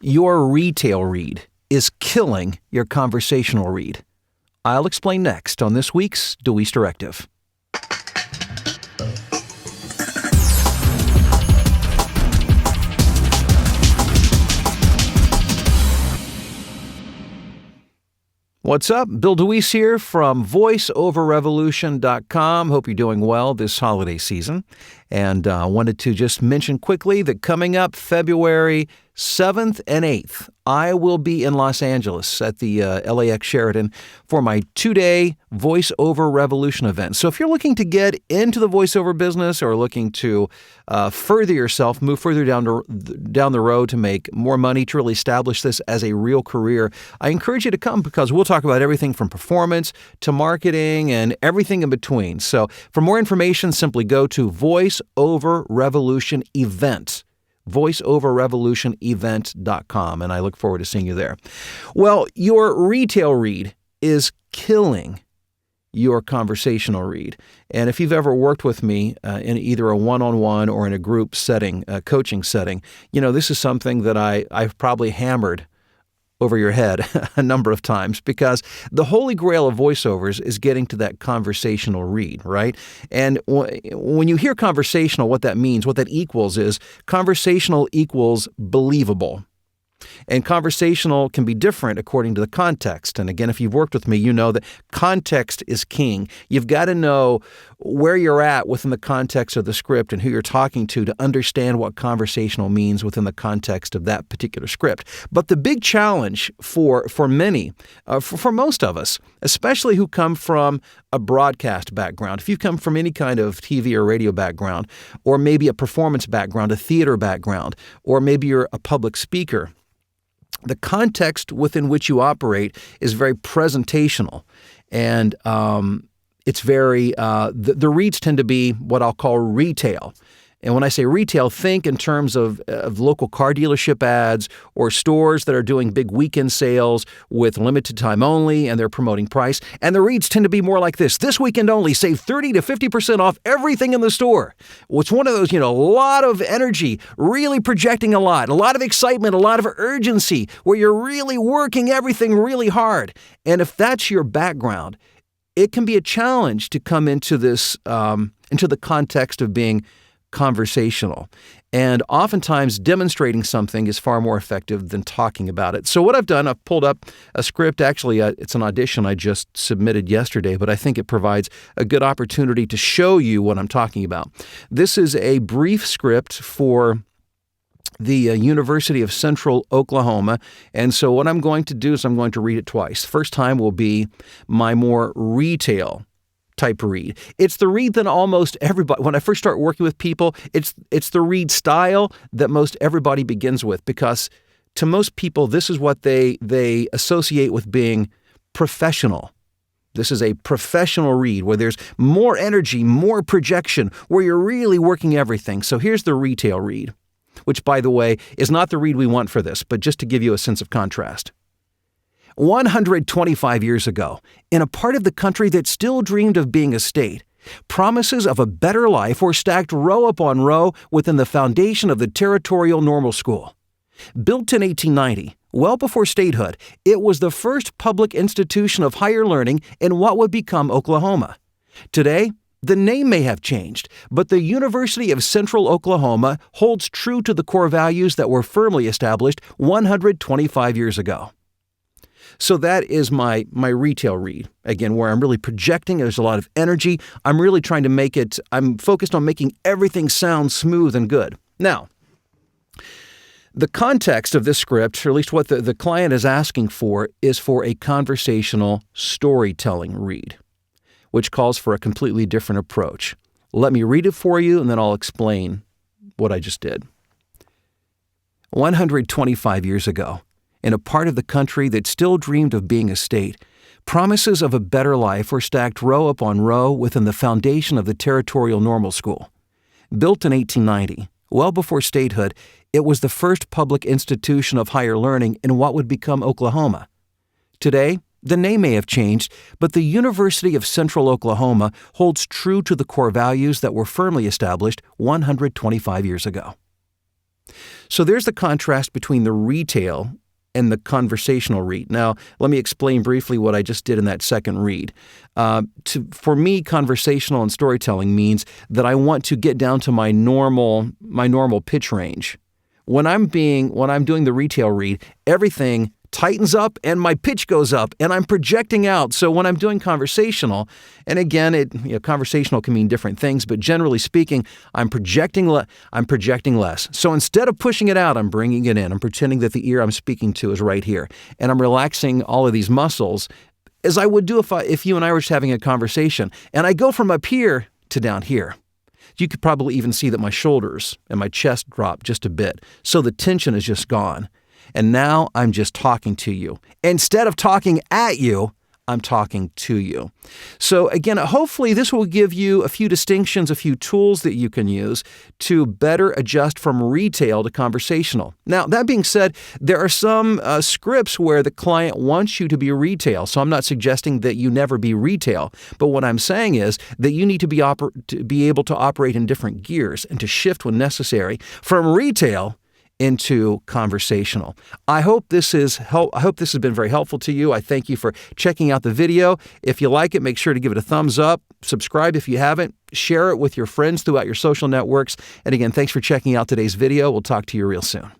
Your retail read is killing your conversational read. I'll explain next on this week's DeWeese Directive. What's up? Bill DeWeese here from voiceoverrevolution.com. Hope you're doing well this holiday season. And I wanted to just mention quickly that coming up February 7th and 8th, I will be in Los Angeles at the LAX Sheraton for my 2-day VoiceOver Revolution event. So if you're looking to get into the voiceover business or looking to further yourself, move further down the road to make more money, to really establish this as a real career, I encourage you to come because we'll talk about everything from performance to marketing and everything in between. So for more information, simply go to VoiceOver Revolution Event. voiceoverrevolutionevent.com, and I look forward to seeing you there. Well, your retail read is killing your conversational read. And if you've ever worked with me in either a one-on-one or in a group setting, a coaching setting, you know, this is something that I've probably hammered over your head a number of times because the holy grail of voiceovers is getting to that conversational read, right? And when you hear conversational, what that means, what that equals is conversational equals believable. And conversational can be different according to the context. And again, if you've worked with me, you know that context is king. You've got to know where you're at within the context of the script and who you're talking to understand what conversational means within the context of that particular script. But the big challenge for many, for most of us, especially who come from a broadcast background, if you come from any kind of TV or radio background, or maybe a performance background, a theater background, or maybe you're a public speaker, the context within which you operate is very presentational, and it's very the reads tend to be what I'll call retail. And when I say retail, think in terms of local car dealership ads or stores that are doing big weekend sales with limited time only, and they're promoting price. And the reads tend to be more like this: this weekend only, save 30 to 50% off everything in the store. Well, it's one of those, a lot of energy, really projecting a lot of excitement, a lot of urgency, where you're really working everything really hard. And if that's your background, it can be a challenge to come into this, into the context of being conversational. And oftentimes demonstrating something is far more effective than talking about it. So what I've done, I've pulled up a script. Actually, it's an audition I just submitted yesterday, but I think it provides a good opportunity to show you what I'm talking about. This is a brief script for the University of Central Oklahoma. And so what I'm going to do is I'm going to read it twice. First time will be my more retail type read. It's the read that almost everybody, when I first start working with people, it's the read style that most everybody begins with, because to most people, this is what they associate with being professional. This is a professional read where there's more energy, more projection, where you're really working everything. So here's the retail read, which, by the way, is not the read we want for this, but just to give you a sense of contrast. 125 years ago, in a part of the country that still dreamed of being a state, promises of a better life were stacked row upon row within the foundation of the Territorial Normal School. Built in 1890, well before statehood, it was the first public institution of higher learning in what would become Oklahoma. Today, the name may have changed, but the University of Central Oklahoma holds true to the core values that were firmly established 125 years ago. So that is my retail read, again, where I'm really projecting. There's a lot of energy. I'm really trying to I'm focused on making everything sound smooth and good. Now, the context of this script, or at least what the client is asking for, is for a conversational storytelling read, which calls for a completely different approach. Let me read it for you, and then I'll explain what I just did. 125 years ago, in a part of the country that still dreamed of being a state, promises of a better life were stacked row upon row within the foundation of the Territorial Normal School. Built in 1890, well before statehood, it was the first public institution of higher learning in what would become Oklahoma. Today, the name may have changed, but the University of Central Oklahoma holds true to the core values that were firmly established 125 years ago. So there's the contrast between the retail and the conversational read. Now, let me explain briefly what I just did in that second read. For me, conversational and storytelling means that I want to get down to my normal pitch range. When I'm doing the retail read, everything tightens up and my pitch goes up and I'm projecting out. So when I'm doing conversational, and again, conversational can mean different things, but generally speaking, I'm projecting less. So instead of pushing it out, I'm bringing it in. I'm pretending that the ear I'm speaking to is right here. And I'm relaxing all of these muscles as I would do if you and I were just having a conversation. And I go from up here to down here. You could probably even see that my shoulders and my chest drop just a bit. So the tension is just gone. And now I'm just talking to you. Instead of talking at you, I'm talking to you. So again, hopefully this will give you a few distinctions, a few tools that you can use to better adjust from retail to conversational. Now, that being said, there are some scripts where the client wants you to be retail. So I'm not suggesting that you never be retail. But what I'm saying is that you need to be able to operate in different gears and to shift when necessary from retail into conversational. I hope this has been very helpful to you. I thank you for checking out the video. If you like it, make sure to give it a thumbs up. Subscribe if you haven't. Share it with your friends throughout your social networks. And again, thanks for checking out today's video. We'll talk to you real soon.